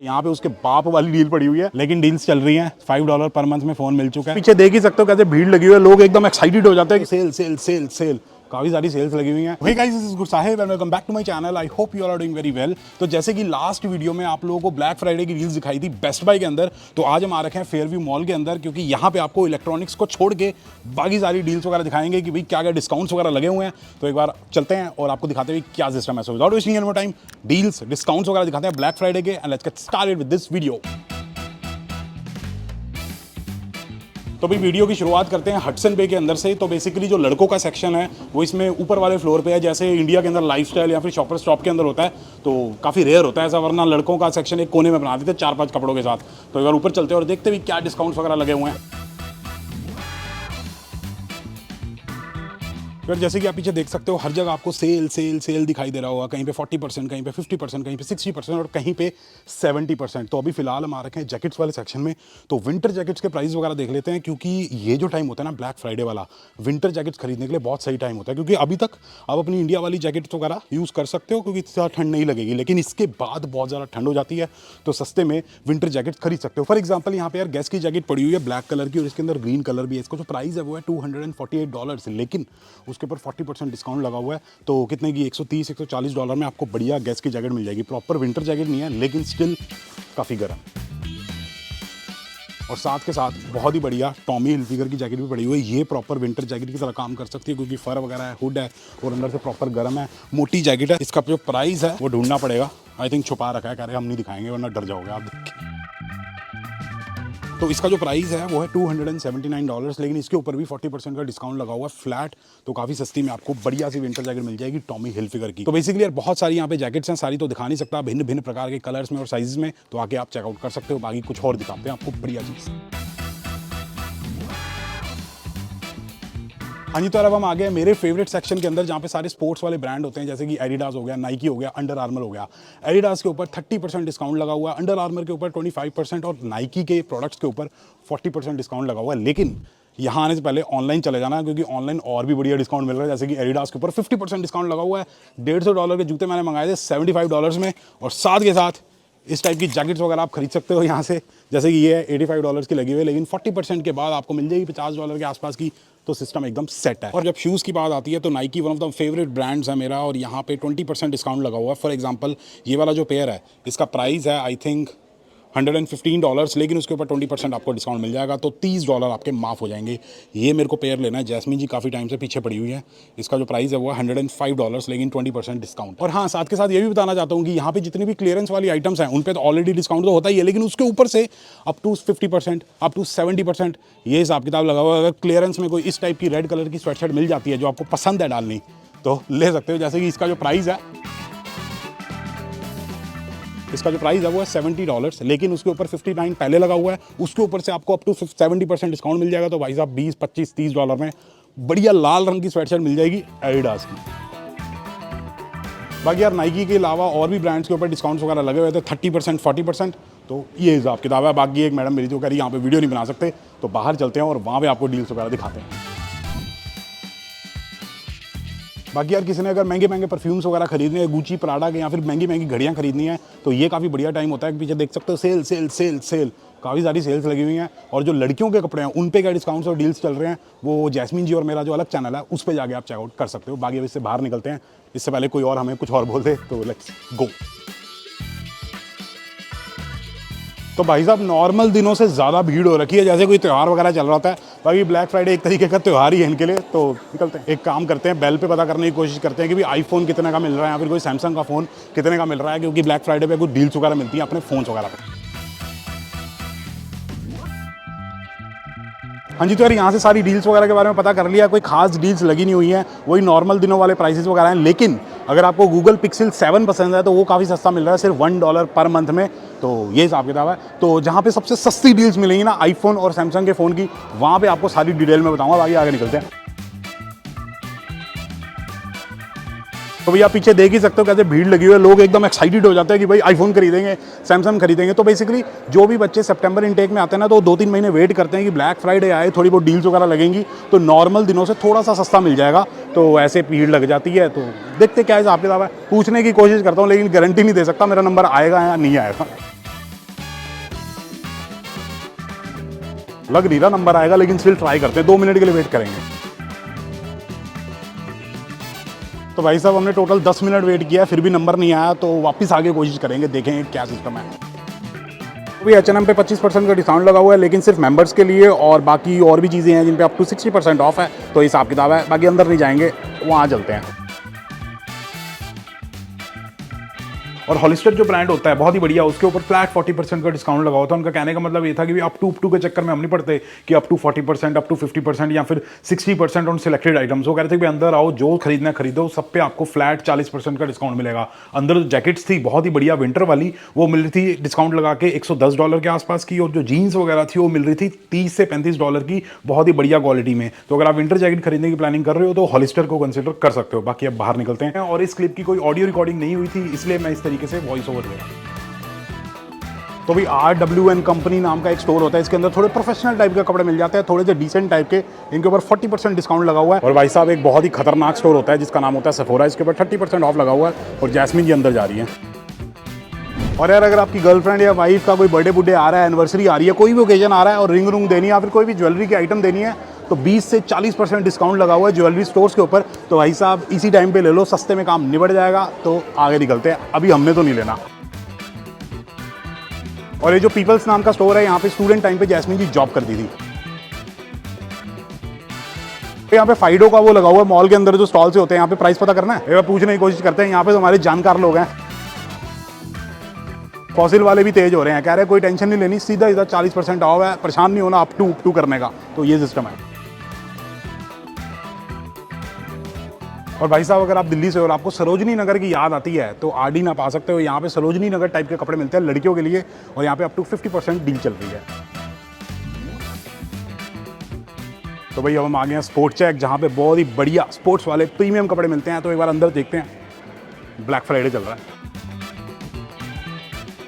यहाँ पे उसके बाप वाली डील पड़ी हुई है, लेकिन डील्स चल रही हैं। $5 पर मंथ में फोन मिल चुका है। पीछे देख ही सकते हो कैसे भीड़ लगी हुई है, लोग एकदम एक्साइटेड हो जाते हैं। सेल सेल सेल सेल, काफी सारी सेल्स लगी हुई हैं। Hey guys, this is Gud Sahib and welcome back to my channel. I hope you are doing very well. तो जैसे कि लास्ट वीडियो में आप लोगों को ब्लैक फ्राइडे की डील्स दिखाई थी बेस्ट बाय के अंदर, तो आज हम आ रखे हैं फेयरव्यू मॉल के अंदर, क्योंकि यहाँ पे आपको इलेक्ट्रॉनिक्स को छोड़ के बाकी सारी डील्स वगैरह दिखाएंगे कि भाई क्या क्या डिस्काउंट्स वगैरह लगे हुए हैं। तो एक बार चलते हैं और आपको दिखाते हैं क्या सिस्टम है। So without wasting any more time, deals discounts वगैरह दिखाते हैं ब्लैक फ्राइडे के, and let's get started with this video. तो भाई वीडियो की शुरुआत करते हैं हडसन बे के अंदर से। तो बेसिकली जो लड़कों का सेक्शन है वो इसमें ऊपर वाले फ्लोर पे है। जैसे इंडिया के अंदर लाइफस्टाइल या फिर शॉपर स्टॉप के अंदर होता है, तो काफ़ी रेयर होता है ऐसा, वरना लड़कों का सेक्शन एक कोने में बना देते 4-5 कपड़ों के साथ। तो एक बार ऊपर चलते हैं और देखते हैं क्या डिस्काउंट्स वगैरह लगे हुए हैं। फिर जैसे कि आप पीछे देख सकते हो, हर जगह आपको सेल सेल सेल दिखाई दे रहा होगा। कहीं पे 40%, कहीं पे 50%, कहीं पे 60% और कहीं पे 70%। तो अभी फिलहाल हम आ रखे हैं जैकेट्स वाले सेक्शन में। तो विंटर जैकेट्स के प्राइस वगैरह देख लेते हैं, क्योंकि ये जो टाइम होता है ना ब्लैक फ्राइडे वाला, विंटर जैकेट्स खरीदने के लिए बहुत सही टाइम होता है। क्योंकि अभी तक आप अपनी इंडिया वाली जैकेट्स वगैरह यूज़ कर सकते हो, क्योंकि इतनी ज़्यादा ठंड नहीं लगेगी, लेकिन इसके बाद बहुत ज़्यादा ठंड हो जाती है, तो सस्ते में विंटर जैकेट्स खरीद सकते हो। फॉर एग्जाम्पल यहाँ पे यार गैस की जैकेट पड़ी हुई है ब्लैक कलर की, और इसके अंदर ग्रीन कलर भी है। इसका जो प्राइस है वो है $248, लेकिन उसके ऊपर 40% डिस्काउंट लगा हुआ है। तो कितने की $130-140 में आपको बढ़िया गैस की जैकेट मिल जाएगी। प्रॉपर विंटर जैकेट नहीं है, लेकिन स्टिल काफ़ी गर्म, और साथ के साथ बहुत ही बढ़िया टॉमी हिलफिगर की जैकेट भी पड़ी हुई है। ये प्रॉपर विंटर जैकेट की तरह काम कर सकती है, क्योंकि फर वगैरह है, हुड है और अंदर से प्रॉपर गर्म है, मोटी जैकेट है। इसका जो प्राइस है वो ढूंढना पड़ेगा, आई थिंक छुपा रखा है, कह रहे हम नहीं दिखाएंगे वरना डर जाओगे आप देख के। तो इसका जो प्राइस है वो है $279, लेकिन इसके ऊपर भी 40% का डिस्काउंट लगा हुआ है फ्लैट। तो काफ़ी सस्ती में आपको बढ़िया सी विंटर जैकेट मिल जाएगी टॉमी हिलफिगर की। तो बेसिकली यार बहुत सारी यहाँ पे जैकेट्स हैं, सारी तो दिखा नहीं सकता, भिन्न भिन्न प्रकार के कलर्स में और साइजेस में। तो आके आप चेकआउट कर सकते हो। बाकी कुछ और दिखाते हैं आपको बढ़िया चीज़। हाँ जी, तो अब हम आ गए मेरे फेवरेट सेक्शन के अंदर, जहाँ पे सारे स्पोर्ट्स वाले ब्रांड होते हैं, जैसे कि एडिडास हो गया, नाइकी हो गया, अंडर आर्मर हो गया। एडिडास के ऊपर 30% डिस्काउंट लगा हुआ है, अंडर आर्मर के ऊपर 25% और नाइकी के प्रोडक्ट्स के ऊपर 40% डिस्काउंट लगा हुआ है। लेकिन यहाँ आने से पहले ऑनलाइन चले जाना, क्योंकि ऑनलाइन और भी बढ़िया डिस्काउंट मिल रहा है। जैसे कि एडिडास के ऊपर 50% डिस्काउंट लगा हुआ है। $150 के जूते मैंने मंगाए थे $75 में, और साथ के साथ इस टाइप की जैकेट्स वगैरह आप खरीद सकते हो यहाँ से। जैसे कि ये है $85 की लगी हुई है, लेकिन 40% के बाद आपको मिल जाएगी $50 के आसपास की। तो सिस्टम एकदम सेट है। और जब शूज़ की बात आती है तो Nike one of the favourite brands है मेरा, और यहाँ पे 20% डिस्काउंट लगा हुआ है। फॉर एग्जांपल ये वाला जो पेयर है, इसका प्राइस है आई थिंक $115, लेकिन उसके ऊपर 20% आपको डिस्काउंट मिल जाएगा, तो $30 आपके माफ़ हो जाएंगे। ये मेरे को पेयर लेना है, जैस्मिन जी काफ़ी टाइम से पीछे पड़ी हुई है। इसका जो प्राइस है वो है $105, लेकिन 20% डिस्काउंट। और हाँ, साथ के साथ ये भी बताना चाहता हूँ कि यहाँ पे जितनी भी क्लियरेंस वाली आइटम्स हैं उन पे तो ऑलरेडी डिस्काउंट तो होता ही है, लेकिन उसके ऊपर से अप टू 50%, अप टू 70% ये हिसाब किताब लगा हुआ है। अगर क्लियरेंस में कोई इस टाइप की रेड कलर की स्वेटशर्ट मिल जाती है जो आपको पसंद है डालनी, तो ले सकते हो। जैसे कि इसका जो प्राइस है वो है $70, लेकिन उसके ऊपर 59 पहले लगा हुआ है। उसके ऊपर से आपको अप टू 70% डिस्काउंट मिल जाएगा। तो भाई साहब $20-25-30 में बढ़िया लाल रंग की स्वेटशर्ट मिल जाएगी एडिडास की। बाकी यार नाइकी के अलावा और भी ब्रांड्स के ऊपर डिस्काउंट्स वगैरह लगे हुए थे 30%, 40%। तो ये हिसाब किताब है। बाकी एक मैडम मेरी जो कह रही है यहाँ पे वीडियो नहीं बना सकते, तो बाहर चलते हैं और वहाँ पे आपको डील्स वगैरह दिखाते हैं। बाकी यार किसी ने अगर महंगे महंगे परफ्यूम्स वगैरह खरीदने हैं, गुची, प्राडा के, या फिर महंगी महंगी घड़ियाँ खरीदनी है, तो ये काफ़ी बढ़िया टाइम होता है। पीछे देख सकते हो सेल सेल सेल सेल, काफ़ी सारी सेल्स लगी हुई हैं। और जो लड़कियों के कपड़े हैं उन पे क्या डिस्काउंट्स और डील्स चल रहे हैं, वो जैस्मिन जी और मेरा जो अलग चैनल है उस पर जाके आप चेकआउट कर सकते हो। बाकी अब इससे बाहर निकलते हैं, इससे पहले कोई और हमें कुछ और बोल दे, तो लेट्स गो। तो भाई साहब नॉर्मल दिनों से ज़्यादा भीड़ हो रखी है, जैसे कोई त्यौहार वगैरह चल रहा होता है। बाकी ब्लैक फ्राइडे एक तरीके का त्यौहार ही है इनके लिए। तो निकलते हैं, एक काम करते हैं, बेल पे पता करने की कोशिश करते हैं कि भाई आईफोन कितने का मिल रहा है, या फिर कोई सैमसंग का फ़ोन कितने का मिल रहा है, क्योंकि ब्लैक फ्राइडे पे कुछ डील्स वगैरह मिलती हैं अपने फ़ोन्स वगैरह पर। हाँ जी, तो यार यहाँ से सारी डील्स वगैरह के बारे में पता कर लिया। कोई खास डील्स लगी नहीं हुई हैं, वही नॉर्मल दिनों वाले प्राइसेस वगैरह हैं। लेकिन अगर आपको गूगल पिक्सल 7 पसंद है तो वो काफ़ी सस्ता मिल रहा है, सिर्फ $1 पर मंथ में। तो ये हिसाब किताब है। तो जहाँ पे सबसे सस्ती डील्स मिलेंगी ना आईफोन और सैमसंग के फ़ोन की, वहाँ पे आपको सारी डिटेल में बताऊँगा। बाकी आगे निकलते हैं। तो भैया पीछे देख ही सकते हो कैसे भीड़ लगी हुई है, लोग एकदम एक्साइटेड हो जाते हैं कि भाई आईफोन खरीदेंगे, सैमसंग खरीदेंगे। तो बेसिकली जो भी बच्चे सितंबर इनटेक में आते हैं ना, तो 2-3 महीने वेट करते हैं कि ब्लैक फ्राइडे आए, थोड़ी बहुत डील्स वगैरह लगेंगी, तो नॉर्मल दिनों से थोड़ा सा सस्ता मिल जाएगा। तो ऐसे भीड़ लग जाती है। तो देखते क्या हिसाब किताब है, पूछने की कोशिश करता हूँ, लेकिन गारंटी नहीं दे सकता मेरा नंबर आएगा या नहीं आएगा। लग नहीं रहा नंबर आएगा, लेकिन स्टिल ट्राई करते हैं, 2 मिनट के लिए वेट करेंगे। तो भाई साहब हमने टोटल 10 मिनट वेट किया, फिर भी नंबर नहीं आया, तो वापस आगे कोशिश करेंगे, देखेंगे क्या सिस्टम है। अभी H&M पे 25% का डिस्काउंट लगा हुआ है, लेकिन सिर्फ मेंबर्स के लिए, और बाकी और भी चीज़ें हैं जिन पे अप टू 60% ऑफ है, तो हिसाब किताब है। बाकी अंदर नहीं जाएंगे, वहाँ चलते हैं। और हॉलिस्टर जो ब्रांड होता है बहुत ही बढ़िया, उसके ऊपर फ्लैट 40% का डिस्काउंट लगा हुआ था। उनका कहने का मतलब ये था कि अप टू के चक्कर में हम नहीं पड़ते कि अप टू 40%, अप टू 50% या फिर 60% ऑन सिलेक्टेड आइटम्स। वो कह रहे थे कि अंदर आओ, जो खरीदना खरीदो, सब पे आपको फ्लैट 40% का डिस्काउंट मिलेगा। अंदर जैकेट्स थी बहुत ही बढ़िया विंटर वाली, वो मिल रही थी डिस्काउंट लगा के $110 के आसपास की, और जो जीन्स वगैरह थी वो मिल रही थी $30 से $35 की, बहुत ही बढ़िया क्वालिटी में। तो अगर आप विंटर जैकेट खरीदने की प्लानिंग कर रहे हो तो हॉलिस्टर को कंसिडर कर सकते हो। बाकी अब बाहर निकलते हैं, और इस क्लिप की कोई ऑडियो रिकॉर्डिंग नहीं हुई थी, इसलिए मैं इस तरीके से वॉइस ओवर दे रहा हूं। तो भी RWN कंपनी नाम का एक स्टोर होता है, इसके अंदर थोड़े प्रोफेशनल टाइप के कपड़े मिल जाते हैं, थोड़े से डिसेंट टाइप के। इनके ऊपर 40% डिस्काउंट लगा हुआ है। और भाई साहब एक बहुत ही खतरनाक स्टोर होता है जिसका नाम होता है सेफोरा, इसके ऊपर 30% ऑफ लगा हुआ है, और जैस्मिन जी अंदर जा रही है। और यार अगर आपकी गर्लफ्रेंड या वाइफ का कोई बर्थडे बुड्डे आ रहा है, एनिवर्सरी आ रही है, कोई भी ओकेजन आ रहा है, और रिंग रूंग देनी है या फिर कोई भी ज्वेलरी की आइटम देनी है, तो 20 से 40% डिस्काउंट लगा हुआ है ज्वेलरी स्टोर्स के ऊपर। तो भाई साहब इसी टाइम पे ले लो, सस्ते में काम निबट जाएगा। तो आगे निकलते हैं, अभी हमने तो नहीं लेना। और ये जो पीपल्स नाम का स्टोर है, यहाँ पे स्टूडेंट टाइम पे जैस्मिन जी जॉब करती थी। यहाँ पे फाइडो का वो लगा हुआ है, मॉल के अंदर जो स्टॉल से होते हैं, यहाँ पे प्राइस पता करना है, एक बार पूछने की कोशिश करते हैं। यहाँ पे तो हमारे जानकार लोग हैं, फॉसिल वाले भी तेज हो रहे हैं, कह रहे हैं कोई टेंशन नहीं लेनी, सीधा इधर 40% ऑफ है, परेशान नहीं होना अप टू करने का। तो ये सिस्टम है। और भाई साहब अगर आप दिल्ली से हो और आपको सरोजनी नगर की याद आती है, तो RD ना पा सकते हो। यहाँ पे सरोजनी नगर टाइप के कपड़े मिलते हैं लड़कियों के लिए, और यहाँ पे अप टू 50% डील चल रही है। तो भाई अब हम आ गए हैं स्पोर्ट चेक, जहाँ पे बहुत ही बढ़िया स्पोर्ट्स वाले प्रीमियम कपड़े मिलते हैं। तो एक बार अंदर देखते हैं, ब्लैक फ्राइडे चल रहा है।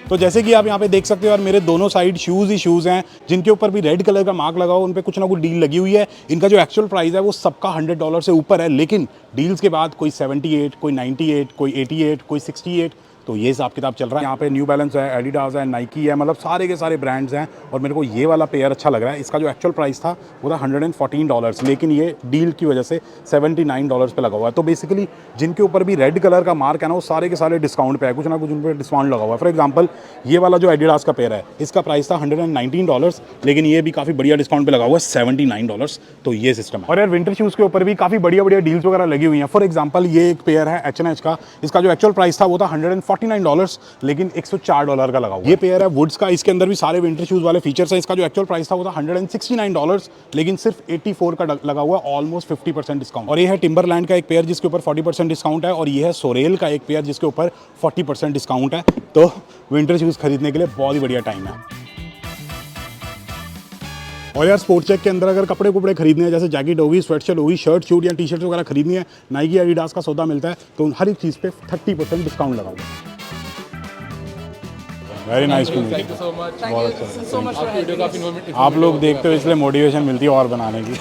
तो जैसे कि आप यहाँ पे देख सकते हो, और मेरे दोनों साइड शूज़ ही शूज़ हैं, जिनके ऊपर भी रेड कलर का मार्क लगा हो, उन पे कुछ ना कुछ डील लगी हुई है। इनका जो एक्चुअल प्राइस है वो सबका $100 से ऊपर है, लेकिन डील्स के बाद कोई 78, कोई 98, कोई 88, कोई 68, तो ये हिसाब किताब चल रहा है। यहाँ पे न्यू बैलेंस है, एडिडास है, नाइकी है, मतलब सारे के सारे ब्रांड्स हैं। और मेरे को ये वाला पेयर अच्छा लग रहा है। इसका जो एक्चुअल प्राइस था वो था $114, लेकिन ये डील की वजह से $79 पे लगा हुआ है। तो बेसिकली जिनके ऊपर भी रेड कलर का मार्क है ना, वो सारे के सारे डिस्काउंट पे है, कुछ ना कुछ उन पर डिस्काउंट लगा हुआ है। फॉर एग्जाम्पल ये वाला जो एडिडास का पेयर है, इसका प्राइस था $119, लेकिन ये भी काफ़ी बढ़िया डिस्काउंट पे लगा हुआ है, $79। तो ये सिस्टम है। और यार विंटर शूज़ के ऊपर भी काफ़ी बढ़िया बढ़िया डील्स वगैरह लगी हुई हैं। फॉर एग्जाम्पल ये एक पेयर है H&H का, इसका जो एक्चुअल प्राइस था वो था $149, लेकिन $104 का लगा हुआ है। ये पेयर है वुड्स का, इसके अंदर भी सारे विंटर शूज वाले फीचर्स है। इसका जो एक्चुअल प्राइस था वो था $169, लेकिन सिर्फ 84 का लगा हुआ है, ऑलमोस्ट 50% डिस्काउंट। और ये है टिम्बरलैंड का एक पेयर जिसके ऊपर 40% डिस्काउंट है, और ये है सोरेल का एक पेयर जिसके ऊपर 40% डिस्काउंट है। तो विंटर शूज खरीदने के लिए बहुत ही बढ़िया टाइम है। और यार स्पोर्ट चेक के अंदर अगर कपड़े कुपड़े खरीदने हैं, जैसे जैकेट होगी, स्वेटशर्ट होगी, शर्ट शूट या टी-शर्ट वगैरह खरीदनी है, नाइकी एडिडास का सौदा मिलता है, तो हर एक चीज़ पे 30% डिस्काउंट लगा हुआ है। Very nice to meet you so much. आप लोग देखते हो इसलिए मोटिवेशन मिलती है और बनाने की।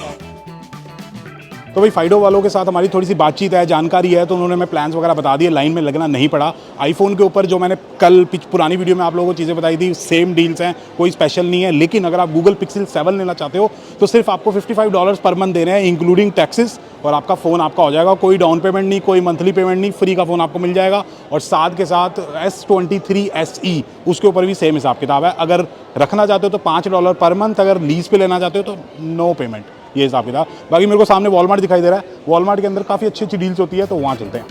तो भाई फाइडो वालों के साथ हमारी थोड़ी सी बातचीत है, जानकारी है, तो उन्होंने हमें प्लान्स वगैरह बता दिए, लाइन में लगना नहीं पड़ा। आईफोन के ऊपर जो मैंने कल पुरानी वीडियो में आप लोगों को चीज़ें बताई थी, सेम डील्स हैं, कोई स्पेशल नहीं है। लेकिन अगर आप गूगल पिक्सल 7 लेना चाहते हो तो सिर्फ आपको $55 पर मंथ देने हैं, इंक्लूडिंग टैक्सेस, और आपका फ़ोन आपका हो जाएगा। कोई डाउन पेमेंट नहीं, कोई मंथली पेमेंट नहीं, फ्री का फ़ोन आपको मिल जाएगा। और साथ के साथ S23 SE उसके ऊपर भी सेम हिसाब किताब है। अगर रखना चाहते हो तो $5 पर मंथ, अगर लीज पे लेना चाहते हो तो नो पेमेंट, ये हिसाब किताब। बाकी मेरे को सामने वॉलमार्ट दिखाई दे रहा है, वॉलमार्ट के अंदर काफ़ी अच्छी अच्छी डील्स होती है, तो वहाँ चलते हैं।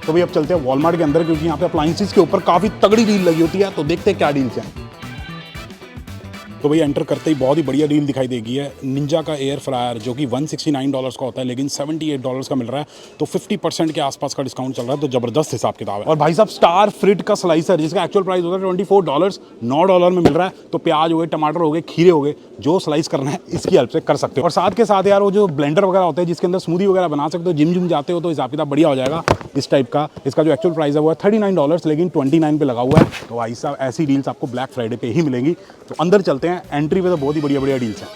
तो भाई अब चलते हैं वॉलमार्ट के अंदर, क्योंकि यहाँ पे अप्लायंसेस के ऊपर काफ़ी तगड़ी डील लगी होती है, तो देखते हैं क्या डील्स हैं। तो भैया एंटर करते ही बहुत ही बढ़िया डील दिखाई देगी है। निंजा का एयर फ्रायर जो कि $169 का होता है, लेकिन $78 का मिल रहा है, तो 50% के आसपास का डिस्काउंट चल रहा है, तो ज़बरदस्त हिसाब किताब है। और भाई साहब स्टार फ्रिट का स्लाइसर जिसका एक्चुअल प्राइस होता है $24, $9 में मिल रहा है। तो प्याज हो गए, टमाटर हो गए, खीरे हो गए, जो स्लाइस करना है इसकी हेल्प से कर सकते हो। और साथ के साथ यार वो जो ब्लेंडर वगैरह होते हैं जिसके अंदर स्मूदी वगैरह बना सकते हो, जिम जाते हो तो हिसाब किताब बढ़िया हो जाएगा इस टाइप का। इसका जो एक्चुअल प्राइस है वो है $39, लेकिन 29 पे लगा हुआ है। तो भाई साहब ऐसी डील्स आपको ब्लैक फ्राइडे पे ही मिलेंगी। तो अंदर चलते हैं, एंट्री पे तो बहुत ही बढ़िया बढ़िया डील्स हैं।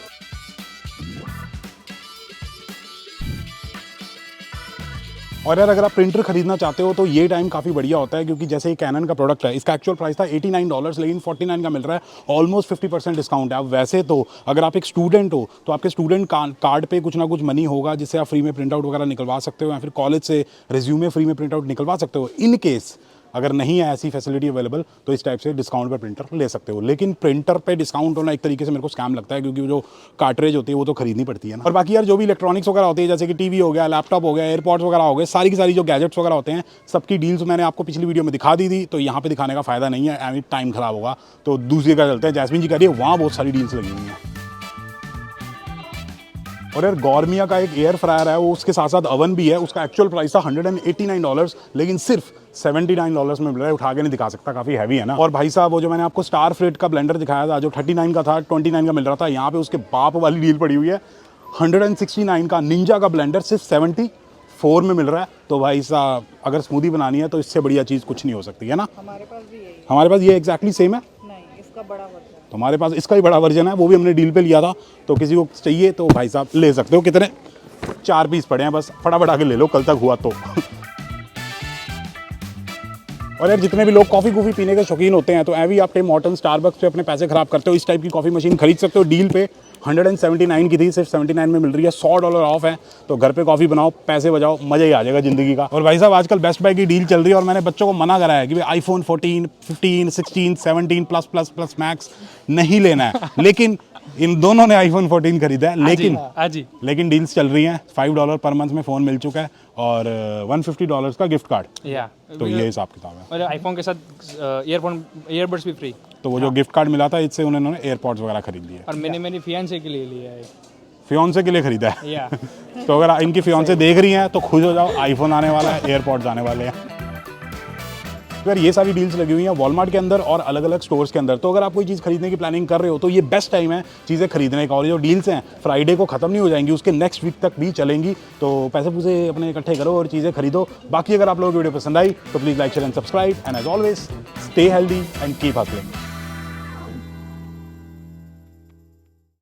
और यार अगर आप प्रिंटर खरीदना चाहते हो तो ये टाइम काफ़ी बढ़िया होता है, क्योंकि जैसे कैनन का प्रोडक्ट है, इसका एक्चुअल प्राइस था $89, लेकिन 49 का मिल रहा है, ऑलमोस्ट 50% डिस्काउंट है। अब वैसे तो अगर आप एक स्टूडेंट हो तो आपके स्टूडेंट कार्ड पे कुछ ना कुछ मनी होगा जिससे आप फ्री में प्रिंट आउट वगैरह निकलवा सकते हो, या फिर कॉलेज से रिज्यूमे फ्री में प्रिंट आउट निकलवा सकते हो। इन केस अगर नहीं है ऐसी फैसिलिटी अवेलेबल तो इस टाइप से डिस्काउंट पर प्रिंटर ले सकते हो। लेकिन प्रिंटर पे डिस्काउंट होना एक तरीके से मेरे को स्कैम लगता है, क्योंकि जो कार्ट्रेज होती है वो तो खरीदनी पड़ती है ना। और बाकी यार जो भी इलेक्ट्रॉनिक्स वगैरह होती है, जैसे कि टीवी हो गया, लैपटॉप हो गया, एयरपॉड्स वगैरह हो गए, सारी की सारी जो गैजेट्स वगैरह होते हैं, सबकी डील्स मैंने आपको पिछली वीडियो में दिखा दी थी, तो यहाँ पे दिखाने का फायदा नहीं है, एनी टाइम खराब होगा। तो दूसरी जगह चलते हैं, जैस्मिन जी कह रही है वहाँ बहुत सारी डील्स लगी हुई हैं। और यार गॉर्मिया का एक एयर फ्रायर है, वो उसके साथ साथ अवन भी है, उसका एक्चुअल प्राइस था $189, लेकिन सिर्फ $79 में मिल रहा है। उठा के नहीं दिखा सकता, काफ़ी हैवी है ना। और भाई साहब वो जो मैंने आपको स्टार फ्लिट का ब्लेंडर दिखाया था, जो 39 का था, 29 का मिल रहा था, यहाँ पे उसके बाप वाली डील पड़ी हुई है। 169 का निंजा का ब्लेंडर सिर्फ 74 में मिल रहा है। तो भाई साहब अगर स्मूदी बनानी है तो इससे बढ़िया चीज़ कुछ नहीं हो सकती है ना। हमारे पास भी यही है। हमारे पास ये एग्जैक्टली सेम है। नहीं, इसका बड़ा वर्जन है। तो हमारे पास इसका ही बड़ा वर्जन है, वो भी हमने डील पे लिया था। तो किसी को चाहिए तो भाई साहब ले सकते हो। कितने 4 पीस पड़े हैं, बस फटाफट आके ले लो, कल तक हुआ तो। और यार जितने भी लोग कॉफ़ी कूफ़ी पीने के शौकीन होते हैं, तो ऐवी आप टिम हॉर्टन, स्टारबक्स पे अपने पैसे खराब करते हो, इस टाइप की कॉफ़ी मशीन खरीद सकते हो। डील पे 179 की थी, सिर्फ 79 में मिल रही है, $100 ऑफ है। तो घर पे कॉफ़ी बनाओ, पैसे बचाओ, मज़ा ही आ जाएगा ज़िंदगी का। और भाई साहब आजकल बेस्ट बाय की डील चल रही है, और मैंने बच्चों को मना करा है कि भाई iPhone 14, 15, 16, 17 प्लस मैक्स नहीं लेना है। लेकिन इन दोनों ने iPhone 14 खरीदा है, लेकिन डील्स चल रही हैं। $5 पर मंथ में फ़ोन मिल चुका है, और $150 का गिफ्ट कार्ड। तो ये हिसाब किताब है। और आईफोन के साथ ईयरबड्स भी फ्री। तो वो जो गिफ्ट कार्ड मिला था, इससे उन्होंने एयरपॉड्स वगैरह खरीद लिए। और मैंने मेरी फियांसे के लिए लिया है। फियोंसे के लिए खरीदा है। या तो अगर इनकी फियोंसे देख रही हैं तो खुश हो जाओ, आईफोन आने वाला है, एयरपॉड्स आने वाले हैं। तो यार ये सारी डील्स लगी हुई हैं वॉलमार्ट के अंदर और अलग अलग स्टोर्स के अंदर। तो अगर आप कोई चीज़ खरीदने की प्लानिंग कर रहे हो तो ये बेस्ट टाइम है चीज़ें खरीदने का। और ये जो डील्स हैं फ्राइडे को ख़त्म नहीं हो जाएंगी, उसके नेक्स्ट वीक तक भी चलेंगी। तो पैसे पूसे अपने इकट्ठे करो और चीज़ें खरीदो। बाकी अगर आप लोगों को वीडियो पसंद आई तो please like, share and subscribe, and as always stay healthy and keep hustling.